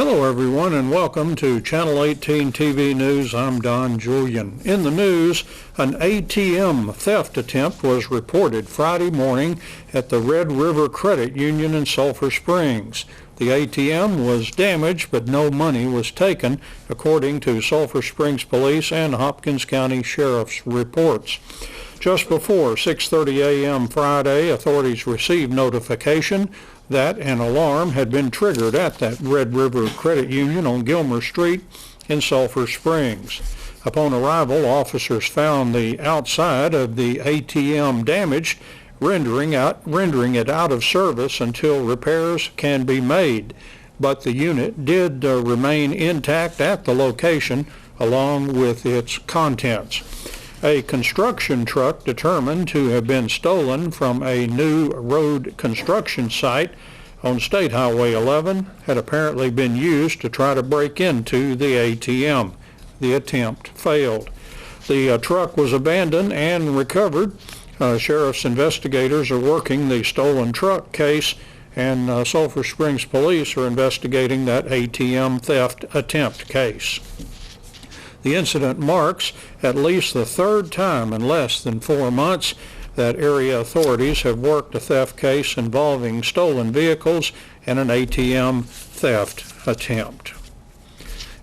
Hello everyone and welcome to Channel 18 TV News. I'm Don Julian. In the news, an ATM theft attempt was reported Friday morning at the Red River Credit Union in Sulphur Springs. The ATM was damaged, but no money was taken, according to Sulphur Springs Police and Hopkins County Sheriff's reports. Just before 6:30 a.m. Friday, authorities received notification that an alarm had been triggered at that Red River Credit Union on Gilmer Street in Sulphur Springs. Upon arrival, officers found the outside of the ATM damaged, rendering it out of service until repairs can be made. But the unit did remain intact at the location along with its contents. A construction truck determined to have been stolen from a new road construction site on State Highway 11 had apparently been used to try to break into the ATM. The attempt failed. The truck was abandoned and recovered. Sheriff's investigators are working the stolen truck case, and Sulphur Springs Police are investigating that ATM theft attempt case. The incident marks at least the third time in less than 4 months that area authorities have worked a theft case involving stolen vehicles and an ATM theft attempt.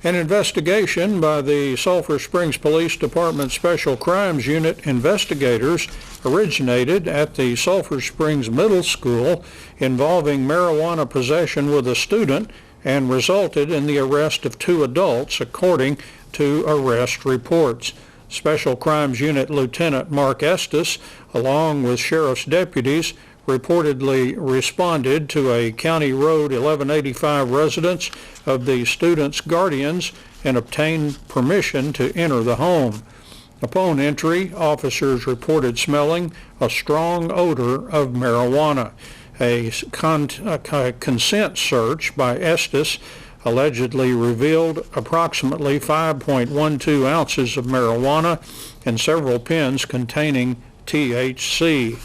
An investigation by the Sulphur Springs Police Department Special Crimes Unit investigators originated at the Sulphur Springs Middle School involving marijuana possession with a student and resulted in the arrest of 2 adults, according to arrest reports. Special Crimes Unit Lieutenant Mark Estes, along with sheriff's deputies, reportedly responded to a County Road 1185 residence of the student's guardians and obtained permission to enter the home. Upon entry, officers reported smelling a strong odor of marijuana. A consent search by Estes allegedly revealed approximately 5.12 ounces of marijuana and several pens containing THC.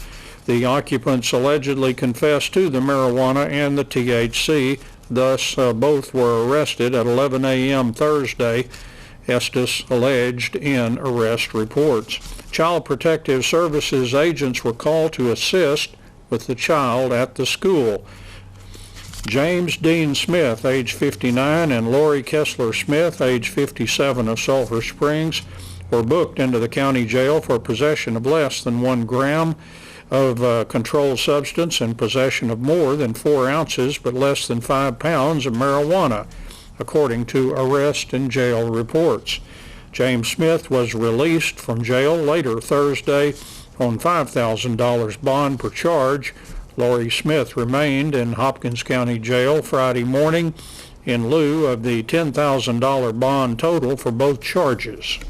The occupants allegedly confessed to the marijuana and the THC, thus both were arrested at 11 a.m. Thursday, Estes alleged in arrest reports. Child Protective Services agents were called to assist with the child at the school. James Dean Smith, age 59, and Lori Kessler Smith, age 57, of Sulphur Springs, were booked into the county jail for possession of less than 1 gram of controlled substance and possession of more than 4 ounces but less than 5 pounds of marijuana, according to arrest and jail reports. James Smith was released from jail later Thursday on $5,000 bond per charge. Lori Smith remained in Hopkins County Jail Friday morning in lieu of the $10,000 bond total for both charges.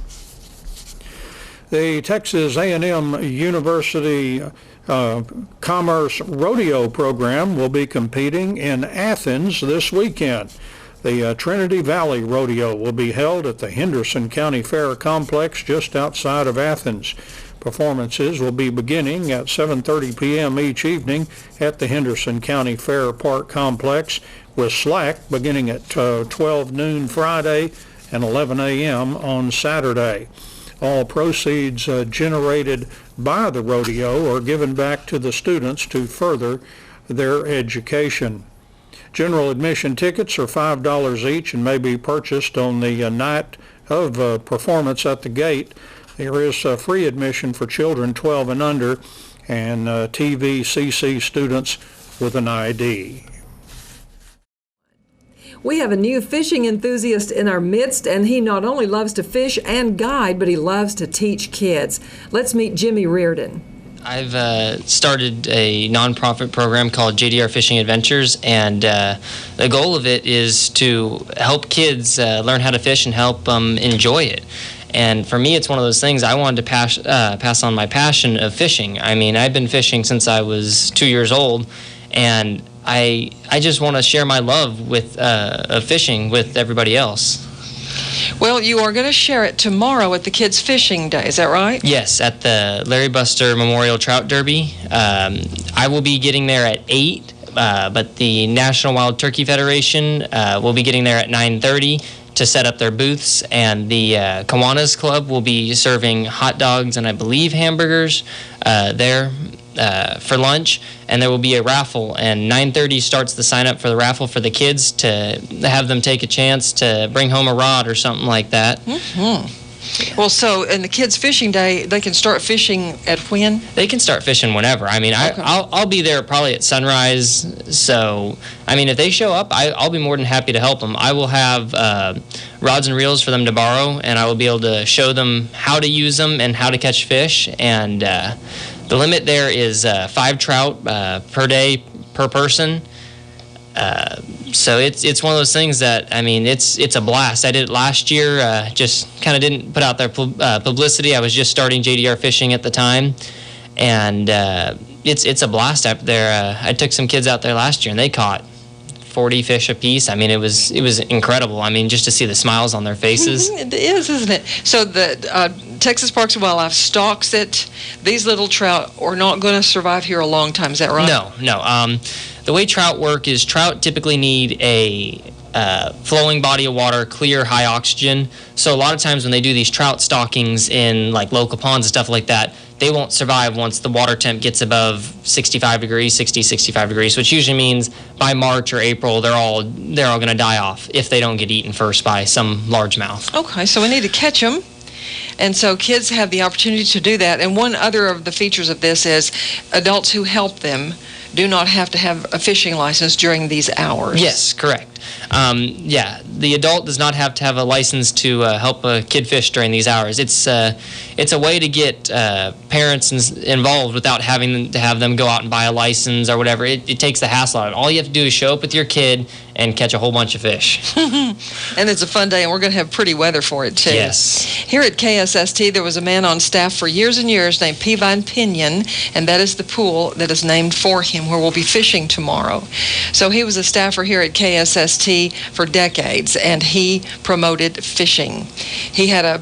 The Texas A&M University Commerce Rodeo program will be competing in Athens this weekend. The Trinity Valley Rodeo will be held at the Henderson County Fair Complex just outside of Athens. Performances will be beginning at 7:30 p.m. each evening at the Henderson County Fair Park Complex, with slack beginning at 12 noon Friday and 11 a.m. on Saturday. All proceeds generated by the rodeo are given back to the students to further their education. General admission tickets are $5 each and may be purchased on the night of performance at the gate. There is free admission for children 12 and under and TVCC students with an ID. We have a new fishing enthusiast in our midst, and he not only loves to fish and guide, but he loves to teach kids. Let's meet Jimmy Reardon. I've started a nonprofit program called JDR Fishing Adventures, and the goal of it is to help kids learn how to fish and help them enjoy it. And for me, it's one of those things, I wanted to pass on my passion of fishing. I mean, I've been fishing since I was 2 years old, and I just want to share my love with of fishing with everybody else. Well, you are going to share it tomorrow at the Kids Fishing Day, is that right? Yes, at the Larry Buster Memorial Trout Derby. I will be getting there at 8 but the National Wild Turkey Federation will be getting there at 9:30 to set up their booths, and the Kiwanis Club will be serving hot dogs and I believe hamburgers there for lunch, and there will be a raffle, and 9:30 starts the sign up for the raffle for the kids to have them take a chance to bring home a rod or something like that. Well, so in the kids' fishing day, they can start fishing at when? They can start fishing whenever. I mean, Okay. I'll be there probably at sunrise. So, I mean, if they show up, I'll be more than happy to help them. I will have rods and reels for them to borrow, and I will be able to show them how to use them and how to catch fish. And the limit there is 5 trout per day per person. So it's one of those things that, I mean, it's a blast. I did it last year, just kind of didn't put out their publicity. I was just starting JDR fishing at the time, and it's a blast out there. I took some kids out there last year, and they caught 40 fish apiece. I mean, it was incredible. I mean, just to see the smiles on their faces. It is, isn't it? So the Texas Parks and Wildlife stocks it. These little trout are not going to survive here a long time. Is that right? No. The way trout work is trout typically need a flowing body of water, clear, high oxygen. So a lot of times when they do these trout stockings in like local ponds and stuff like that, they won't survive once the water temp gets above 65 degrees, 65 degrees, which usually means by March or April they're all going to die off if they don't get eaten first by some largemouth. Okay, so we need to catch them. And so kids have the opportunity to do that. And one other of the features of this is adults who help them do not have to have a fishing license during these hours. Yes, correct. The adult does not have to have a license to help a kid fish during these hours. It's a way to get parents involved without having to have them go out and buy a license or whatever. It takes the hassle out of it. All you have to do is show up with your kid and catch a whole bunch of fish. And it's a fun day, and we're going to have pretty weather for it, too. Yes. Here at KSST, there was a man on staff for years and years named Peavine Pinion, and that is the pool that is named for him where we'll be fishing tomorrow. So he was a staffer here at KSST for decades, and he promoted fishing. He had a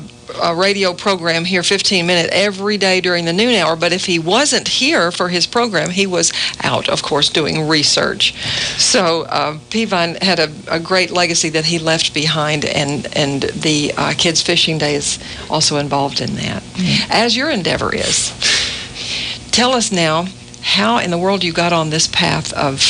radio program here, 15 minutes, every day during the noon hour, but if he wasn't here for his program, he was out, of course, doing research. So Peavine had a great legacy that he left behind, and the Kids Fishing Day is also involved in that, as your endeavor is. Tell us now how in the world you got on this path of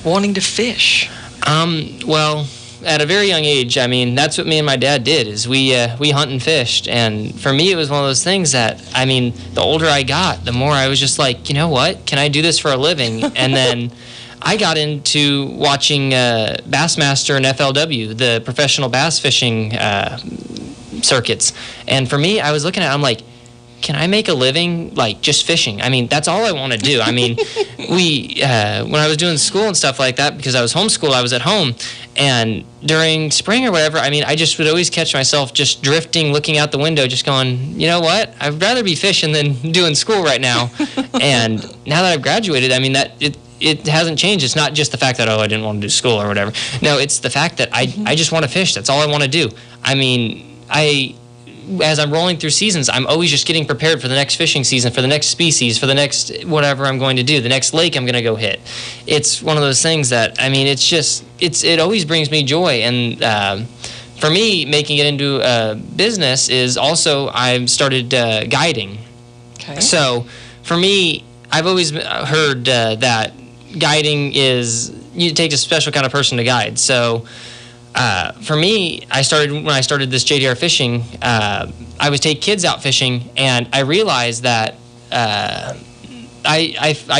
wanting to fish. Well, at a very young age, I mean, that's what me and my dad did, is we hunt and fished. And for me, it was one of those things that, I mean, the older I got, the more I was just like, you know what, can I do this for a living? And then I got into watching Bassmaster and FLW, the professional bass fishing circuits. And for me, I was looking at it, I'm like, can I make a living like just fishing? I mean, that's all I want to do. I mean, when I was doing school and stuff like that, because I was homeschooled, I was at home, and during spring or whatever, I mean, I just would always catch myself just drifting, looking out the window, just going, you know what? I'd rather be fishing than doing school right now. And now that I've graduated, I mean, that it hasn't changed. It's not just the fact that, I didn't want to do school or whatever. No, it's the fact that I just want to fish. That's all I want to do. I mean, as I'm rolling through seasons, I'm always just getting prepared for the next fishing season, for the next species, for the next whatever I'm going to do, the next lake I'm going to go hit. It's one of those things that, I mean, it always brings me joy. And for me, making it into a business is also, I've started guiding. Okay. So for me, I've always heard that guiding it takes a special kind of person to guide. So for me, when I started this JDR fishing, I would take kids out fishing, and I realized that I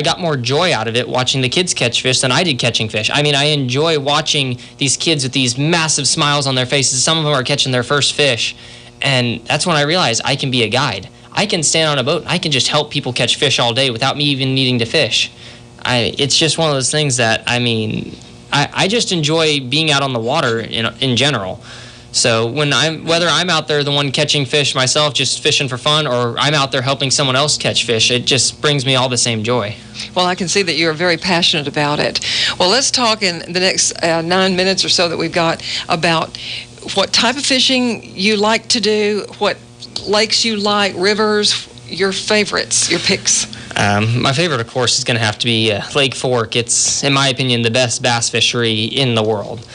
got more joy out of it watching the kids catch fish than I did catching fish. I mean, I enjoy watching these kids with these massive smiles on their faces. Some of them are catching their first fish, and that's when I realized I can be a guide. I can stand on a boat and I can just help people catch fish all day without me even needing to fish. It's just one of those things that, I mean, I just enjoy being out on the water in general. So whether I'm out there the one catching fish myself, just fishing for fun, or I'm out there helping someone else catch fish, it just brings me all the same joy. Well, I can see that you're very passionate about it. Well, let's talk in the next 9 minutes or so that we've got about what type of fishing you like to do, what lakes you like, rivers, your favorites, your picks. My favorite, of course, is going to have to be Lake Fork. It's, in my opinion, the best bass fishery in the world.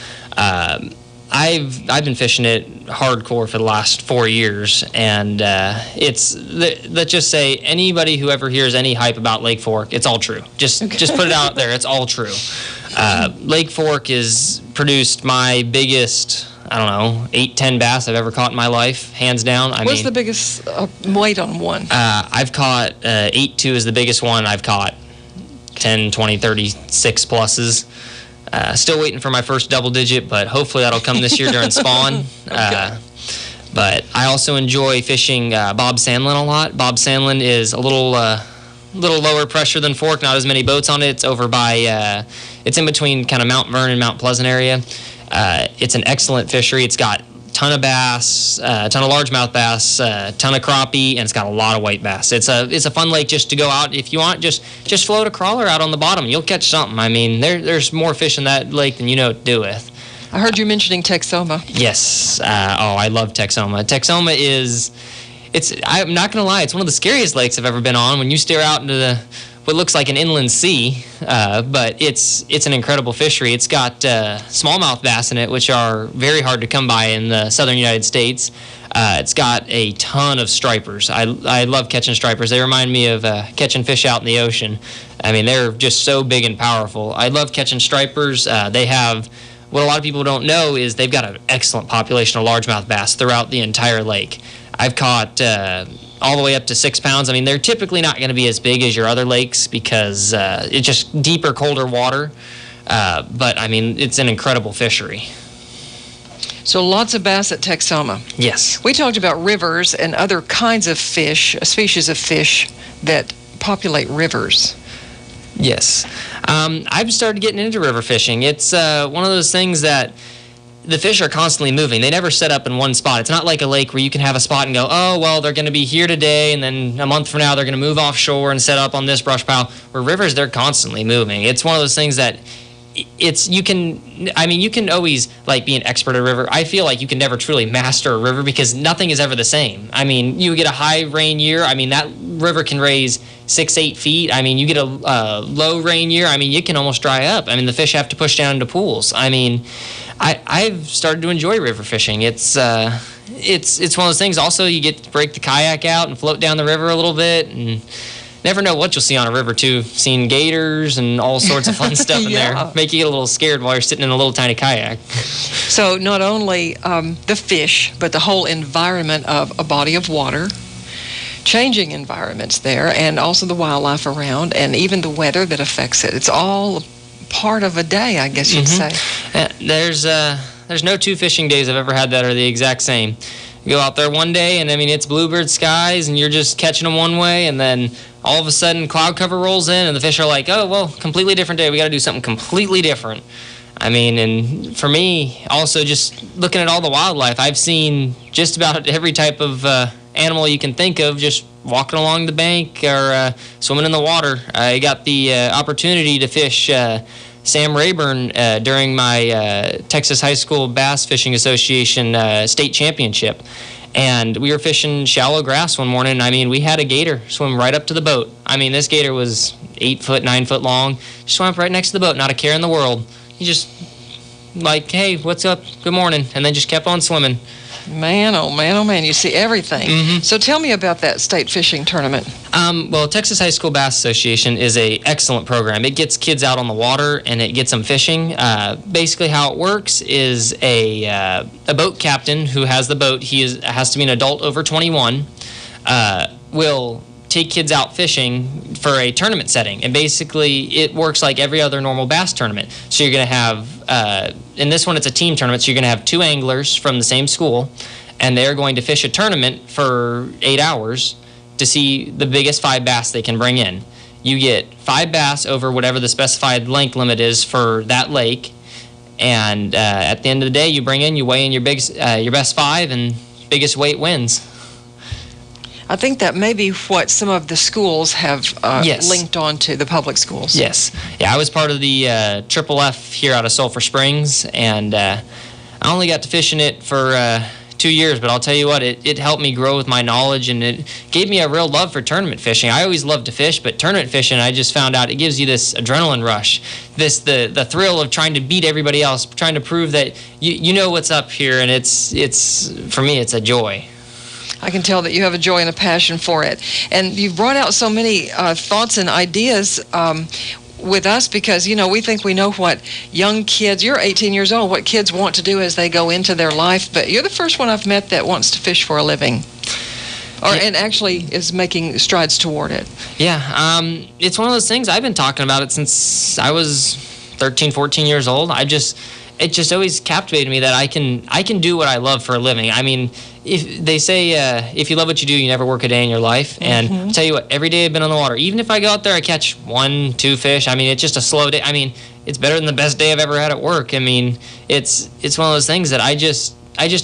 I've been fishing it hardcore for the last 4 years, and let's just say anybody who ever hears any hype about Lake Fork, it's all true. Just put it out there, it's all true. Lake Fork has produced my biggest, 8-10 bass I've ever caught in my life, hands down. What's the biggest weight on one? I've caught 8.2 is the biggest one I've caught. 10, 20, 36 pluses. Still waiting for my first double digit, but hopefully that'll come this year during spawn. Okay. But I also enjoy fishing Bob Sandlin a lot. Bob Sandlin is a little lower pressure than Fork, not as many boats on it. It's over by, it's in between kind of Mount Vernon and Mount Pleasant area. It's an excellent fishery. It's got a ton of bass, a ton of largemouth bass, a ton of crappie, and it's got a lot of white bass. It's a fun lake just to go out. If you want, just float a crawler out on the bottom. You'll catch something. I mean, there's more fish in that lake than you know what to do with. I heard you mentioning Texoma. Yes. I love Texoma. Texoma is, I'm not going to lie, it's one of the scariest lakes I've ever been on. When you stare out into what looks like an inland sea, but it's an incredible fishery. It's got smallmouth bass in it, which are very hard to come by in the southern United States. It's got a ton of stripers. I love catching stripers. They remind me of catching fish out in the ocean. I mean, they're just so big and powerful. I love catching stripers. They have, what a lot of people don't know is they've got an excellent population of largemouth bass throughout the entire lake. I've caught all the way up to 6 pounds. I mean, they're typically not going to be as big as your other lakes because it's just deeper, colder water. But, I mean, it's an incredible fishery. So lots of bass at Texoma. Yes. We talked about rivers and other kinds of fish, species of fish that populate rivers. Yes. I've started getting into river fishing. It's one of those things that the fish are constantly moving. They never set up in one spot. It's not like a lake where you can have a spot and go, oh, well, they're going to be here today, and then a month from now they're going to move offshore and set up on this brush pile. Where rivers, they're constantly moving. It's one of those things that you can always be an expert at a river. I feel like you can never truly master a river because nothing is ever the same. I mean, you get a high rain year. I mean, that river can raise 6-8 feet. I mean, you get a low rain year. I mean, you can almost dry up. I mean, the fish have to push down into pools. I mean, I've started to enjoy river fishing. It's one of those things. Also, you get to break the kayak out and float down the river a little bit, and never know what you'll see on a river too. Seen gators and all sorts of fun stuff in there. Make you get a little scared while you're sitting in a little tiny kayak. So not only the fish, but the whole environment of a body of water, changing environments there, and also the wildlife around, and even the weather that affects it. It's all part of a day, I guess you'd say. There's no two fishing days I've ever had that are the exact same. You go out there one day, and I mean, it's bluebird skies, and you're just catching them one way, and then all of a sudden cloud cover rolls in, and the fish are like, oh, well, completely different day. We got to do something completely different. I mean, and for me, also just looking at all the wildlife, I've seen just about every type of animal you can think of just walking along the bank or swimming in the water. I got the opportunity to fish Sam Rayburn during my Texas High School Bass Fishing Association state championship. And we were fishing shallow grass one morning. I mean, we had a gator swim right up to the boat. I mean, this gator was 8 foot, 9 foot long. Swam up right next to the boat, not a care in the world. He just like, hey, what's up? Good morning. And then just kept on swimming. Man, oh man, you see everything. Mm-hmm. So tell me about that state fishing tournament. Well, Texas High School Bass Association is an excellent program. It gets kids out on the water and it gets them fishing. Basically how it works is a boat captain who has the boat, has to be an adult over 21, will take kids out fishing for a tournament setting. And basically it works like every other normal bass tournament. So you're going to have, in this one it's a team tournament, so you're going to have 2 anglers from the same school, and they're going to fish a tournament for 8 hours to see the biggest 5 bass they can bring in. You get 5 bass over whatever the specified length limit is for that lake, and at the end of the day you weigh in your best 5, and biggest weight wins. I think that may be what some of the schools have yes. linked on to, the public schools. Yes. Yeah, I was part of the Triple F here out of Sulphur Springs, and I only got to fish in it for 2 years, but I'll tell you what, it helped me grow with my knowledge, and it gave me a real love for tournament fishing. I always loved to fish, but tournament fishing, I just found out it gives you this adrenaline rush, the thrill of trying to beat everybody else, trying to prove that you know what's up here, and it's for me, it's a joy. I can tell that you have a joy and a passion for it. And you've brought out so many thoughts and ideas with us because, we think we know what young kids, you're 18 years old, what kids want to do as they go into their life, but you're the first one I've met that wants to fish for a living. And actually is making strides toward it. Yeah, it's one of those things, I've been talking about it since I was 13, 14 years old. It just always captivated me that I can do what I love for a living. I mean, if they say if you love what you do, you never work a day in your life. And I'll tell you what, every day I've been on the water, even if I go out there, I catch 1, 2 fish. I mean, it's just a slow day. I mean, it's better than the best day I've ever had at work. I mean, it's one of those things that I just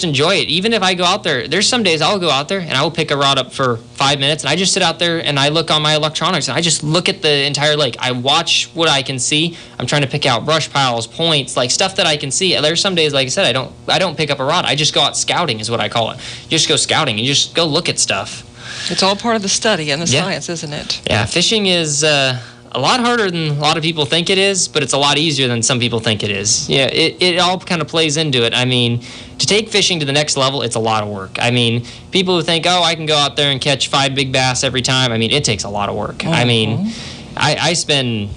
enjoy it. Even if I go out there, there's some days I'll go out there and I will pick a rod up for 5 minutes and I just sit out there and I look on my electronics and I just look at the entire lake. I watch what I can see. I'm trying to pick out brush piles, points, like stuff that I can see. There's some days, like I said, I don't pick up a rod. I just go out scouting is what I call it. You just go scouting. You just go look at stuff. It's all part of the study and the science, isn't it? Yeah, fishing is a lot harder than a lot of people think it is, but it's a lot easier than some people think it is. Yeah, it all kind of plays into it. I mean, to take fishing to the next level, it's a lot of work. I mean, people who think, I can go out there and catch 5 big bass every time, I mean, it takes a lot of work. I mean, I spend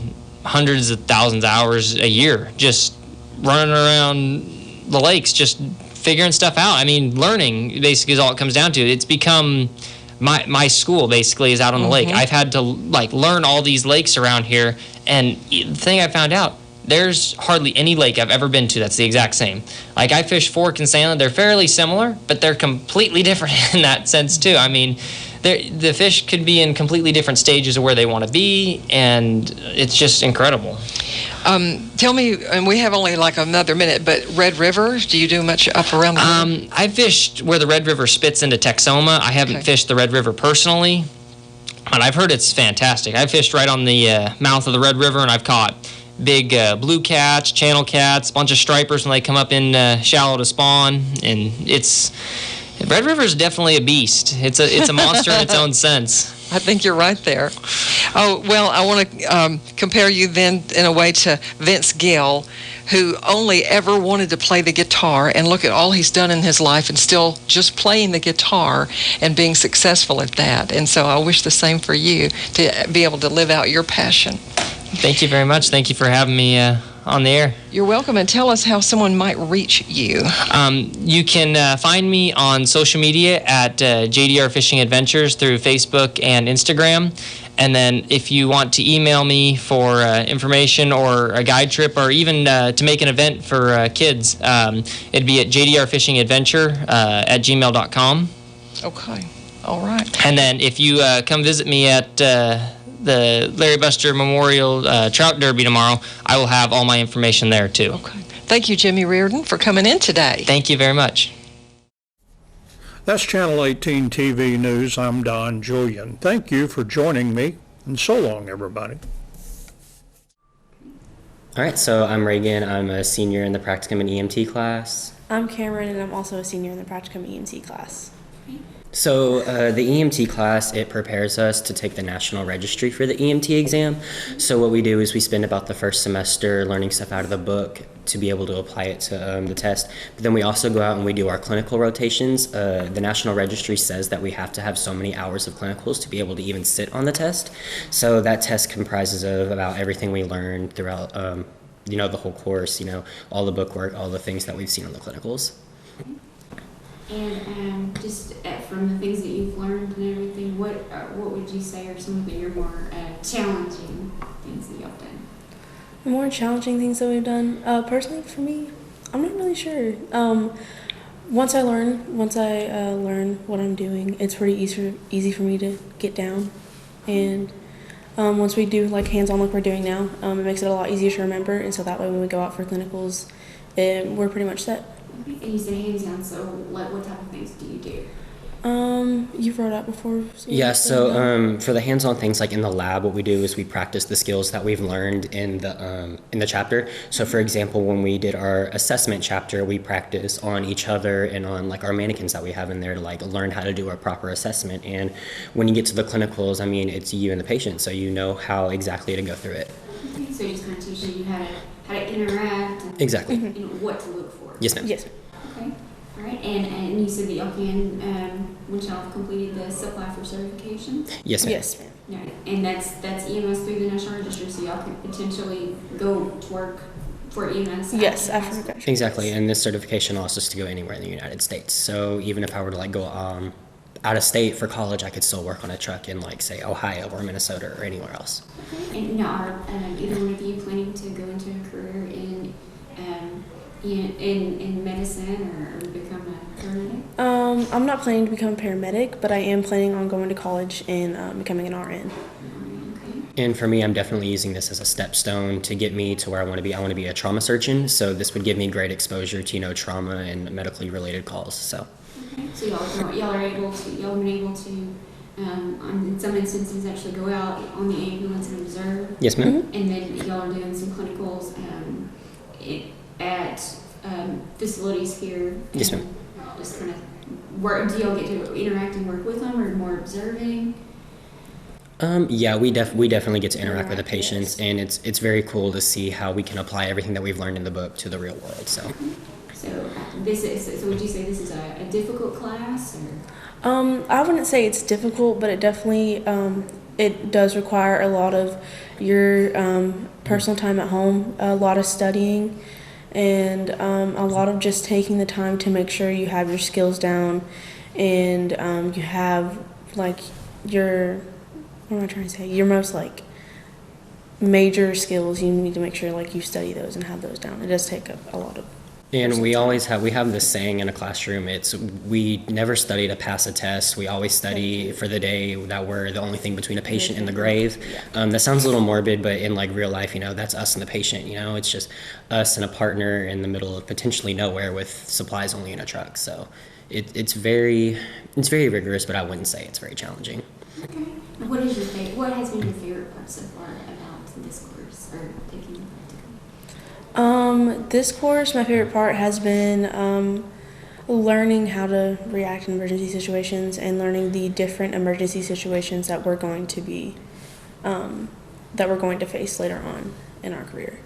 hundreds of thousands of hours a year just running around the lakes, just figuring stuff out. I mean, learning basically is all it comes down to. It's become... My school basically is out on the lake. I've had to learn all these lakes around here, and the thing I found out, there's hardly any lake I've ever been to that's the exact same. Like I fish Fork and Salmon, they're fairly similar, but they're completely different in that sense too. I mean, the fish could be in completely different stages of where they want to be, and it's just incredible. Tell me, and we have only another minute, but Red River, do you do much up around the river? I fished where the Red River spits into Texoma. I haven't fished the Red River personally, but I've heard it's fantastic. I've fished right on the mouth of the Red River, and I've caught big blue cats, channel cats, a bunch of stripers when they come up in shallow to spawn, and Red River is definitely a beast. It's a monster in its own sense. I think you're right there. Oh, well, I want to compare you then in a way to Vince Gill, who only ever wanted to play the guitar, and look at all he's done in his life and still just playing the guitar and being successful at that. And so I wish the same for you, to be able to live out your passion. Thank you very much. Thank you for having me on the air. You're welcome, and tell us how someone might reach you. You can find me on social media at JDR Fishing Adventures through Facebook and Instagram. And then if you want to email me for information or a guide trip, or even to make an event for kids, it'd be at jdrfishingadventure at gmail.com. Okay. All right. And then if you come visit me at the Larry Buster Memorial Trout Derby tomorrow, I will have all my information there too. Okay. Thank you, Jimmy Reardon, for coming in today. Thank you very much. That's Channel 18 TV News. I'm Don Julian. Thank you for joining me, and so long, everybody. All right, so I'm Reagan. I'm a senior in the Practicum and EMT class. I'm Cameron, and I'm also a senior in the Practicum EMT class. So the EMT class, it prepares us to take the national registry for the EMT exam. So what we do is we spend about the first semester learning stuff out of the book to be able to apply it to the test. But then we also go out and we do our clinical rotations. The national registry says that we have to have so many hours of clinicals to be able to even sit on the test. So that test comprises of about everything we learned throughout the whole course, all the book work, all the things that we've seen on the clinicals. And just from the things that you've learned and everything, what would you say are some of your more challenging things that you've done? The more challenging things that we've done, personally for me, I'm not really sure. Once I learn what I'm doing, it's pretty easy for me to get down. And once we do hands-on like we're doing now, it makes it a lot easier to remember. And so that way when we go out for clinicals, we're pretty much set. And you say hands down, so what type of things do you do? You've brought up before. Yeah, so for the hands-on things, like in the lab, what we do is we practice the skills that we've learned in the chapter. So for example, when we did our assessment chapter, we practice on each other and on like our mannequins that we have in there to like learn how to do a proper assessment. And when you get to the clinicals, I mean, it's you and the patient, so you know how exactly to go through it. Okay, so just kind of teaching you how to interact. And, Exactly. You know, what to look for. Yes, ma'am. Yes. Okay. All right. And you said that y'all can, once y'all have completed this, apply for certification. Yes, ma'am. Yes, ma'am. Right. And that's EMS through the National Register, so y'all can potentially go to work for EMS. Yes, after after high school. graduation. Exactly, and this certification allows us to go anywhere in the United States. So even if I were to like go out of state for college, I could still work on a truck in like say Ohio or Minnesota or anywhere else. Okay. And now, are either one of you planning to go into a career in medicine or become a paramedic? I'm not planning to become a paramedic, but I am planning on going to college and becoming an RN. Okay. And for me, I'm definitely using this as a stepstone to get me to where I want to be. I want to be a trauma surgeon, so this would give me great exposure to trauma and medically related calls. So. Okay. So y'all have been able to, in some instances, actually go out on the ambulance and observe. Yes, ma'am. Mm-hmm. And then y'all are doing some clinicals at facilities here. Yes, ma'am. Just kind of work. Do y'all get to interact and work with them, or more observing? Yeah, we definitely get to interact with the Interact, patients, yes. and it's very cool to see how we can apply everything that we've learned in the book to the real world. So. So would you say this is a difficult class, or? I wouldn't say it's difficult, but it definitely it does require a lot of your personal time at home, a lot of studying, and a lot of just taking the time to make sure you have your skills down, and you have like your, what am I trying to say? Your most like major skills. You need to make sure like you study those and have those down. It does take a lot of. And we have this saying in a classroom, we never study to pass a test. We always study for the day that we're the only thing between a patient and the grave. That sounds a little morbid, but in like real life, that's us and the patient, it's just us and a partner in the middle of potentially nowhere with supplies only in a truck. So it's very rigorous, but I wouldn't say it's very challenging. Okay. What has been your favorite part so far about this course, or taking the practicum? This course, my favorite part has been learning how to react in emergency situations and learning the different emergency situations that we're going to face later on in our career.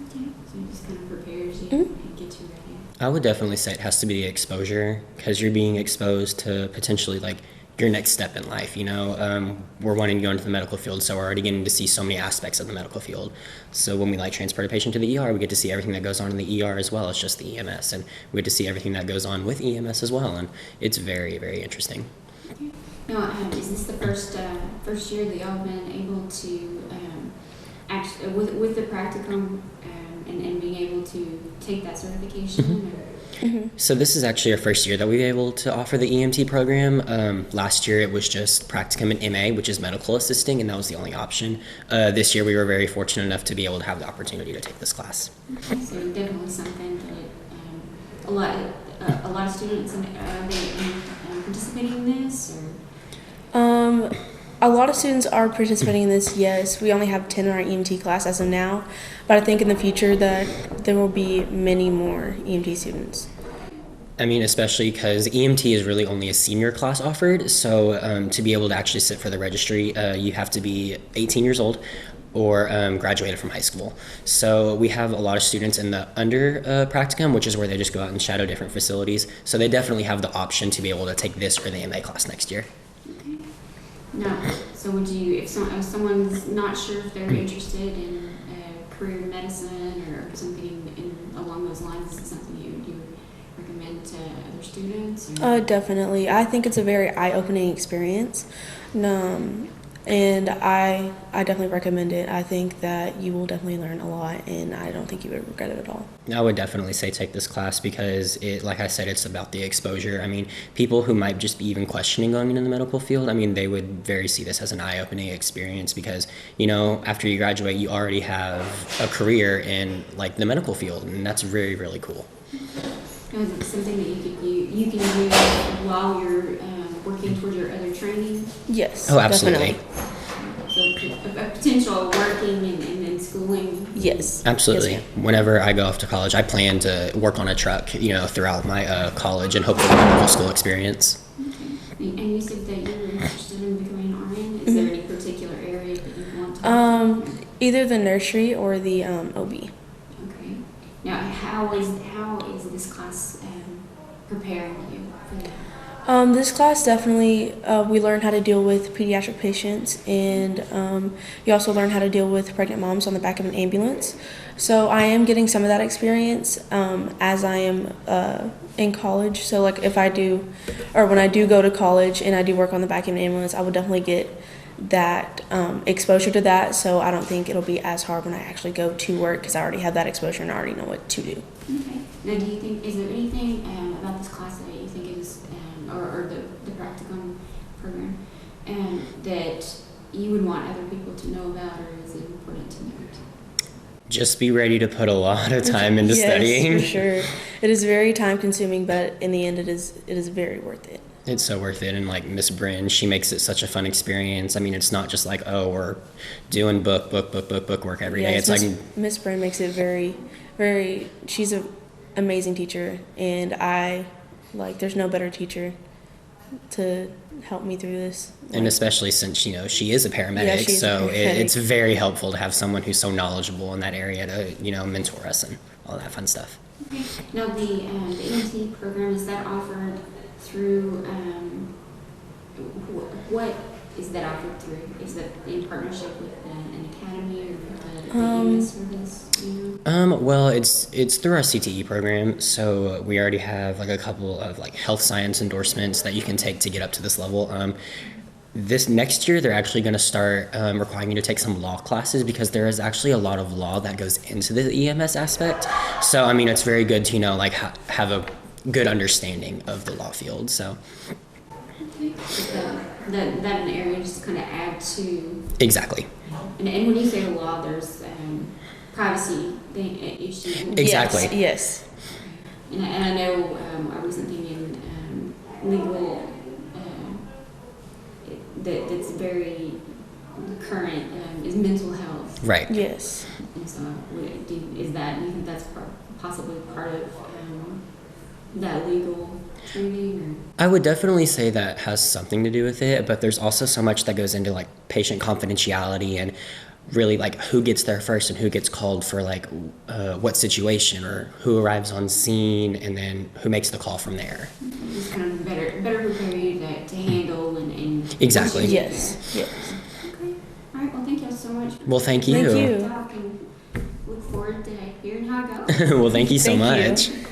Okay. So it just kind of prepares you Mm-hmm. and gets you ready. I would definitely say it has to be exposure, because you're being exposed to potentially like your next step in life. We're wanting to go into the medical field, so we're already getting to see so many aspects of the medical field. So when we like transport a patient to the ER, we get to see everything that goes on in the ER as well as just the EMS, and we get to see everything that goes on with EMS as well, and it's very, very interesting. Okay. Now, is this the first year that y'all have been able to actually with the practicum and being able to take that certification? Mm-hmm. Or? So this is actually our first year that we were able to offer the EMT program. Last year it was just practicum and MA, which is medical assisting, and that was the only option. This year we were very fortunate enough to be able to have the opportunity to take this class. Okay, so definitely something that a lot of students are they participating in this, or? A lot of students are participating in this, yes. We only have 10 in our EMT class as of now, but I think in the future that there will be many more EMT students. I mean, especially because EMT is really only a senior class offered, so to be able to actually sit for the registry, you have to be 18 years old or graduated from high school. So we have a lot of students in the under practicum, which is where they just go out and shadow different facilities. So they definitely have the option to be able to take this or the MA class next year. Okay. Now, so would you, if someone's not sure if they're interested in career medicine or something along those lines, is it something you would recommend to other students? Or? Definitely. I think it's a very eye-opening experience. And I definitely recommend it. I think that you will definitely learn a lot, and I don't think you would regret it at all. I would definitely say take this class because like I said, it's about the exposure. I mean, people who might just be even questioning going into the medical field, I mean, they would very see this as an eye-opening experience because, after you graduate, you already have a career in like the medical field, and that's really, really cool. Is it something that you can do while you're working looking towards your other training? Yes. Oh, absolutely. Definitely. So a potential working and then schooling? Yes. Absolutely. Yes, Whenever I go off to college, I plan to work on a truck, throughout my college and hopefully my middle school experience. Okay. And you said that you were interested in becoming an RN. Is there any particular area that you want to? Either the nursery or the OB. Okay. Now, how is this class preparing you for that? This class definitely, we learn how to deal with pediatric patients, and you also learn how to deal with pregnant moms on the back of an ambulance. So I am getting some of that experience as I am in college. So like if I do, or when I do go to college and I do work on the back of an ambulance, I would definitely get that exposure to that. So I don't think it'll be as hard when I actually go to work because I already have that exposure and I already know what to do. Okay. Now, do you think, is there anything about this class that you think is or the practicum program, that you would want other people to know about, or is it important to note? Just be ready to put a lot of time into Yes, studying. for sure. It is very time consuming, but in the end it is very worth it. It's so worth it. And like Miss Bryn, she makes it such a fun experience. I mean, it's not just like, oh, we're doing book work every day. Yes, It's like Miss Bryn makes it very, she's an amazing teacher, and there's no better teacher to help me through this. And especially since, she is a paramedic, Yeah, she is a so paramedic. it's very helpful to have someone who's so knowledgeable in that area to, mentor us and all that fun stuff. Okay. Now, the EMT program, is that offered through, what is that offered through? Is that in partnership with an academy or with the EMS service? Well, it's through our CTE program, so we already have like a couple of like health science endorsements that you can take to get up to this level. This next year, they're actually going to start requiring you to take some law classes because there is actually a lot of law that goes into the EMS aspect. So, I mean, it's very good to, have a good understanding of the law field, so. Okay. That an area just kind of add to. Exactly. And when you say law, there's privacy issues. Exactly. Yes. And I know a recent thing in legal that's very current is mental health. Right. Yes. And so, do you think that's possibly part of that legal training? Or? I would definitely say that has something to do with it, but there's also so much that goes into like patient confidentiality and really like who gets there first and who gets called for like what situation or who arrives on scene and then who makes the call from there. It's kind of better prepare you to handle and Exactly. Yes. Yes. Okay. All right. Well, thank you so much. Well, thank you. Thank you. Talk and look forward to hearing how it goes. Well, thank you so Thank you. much.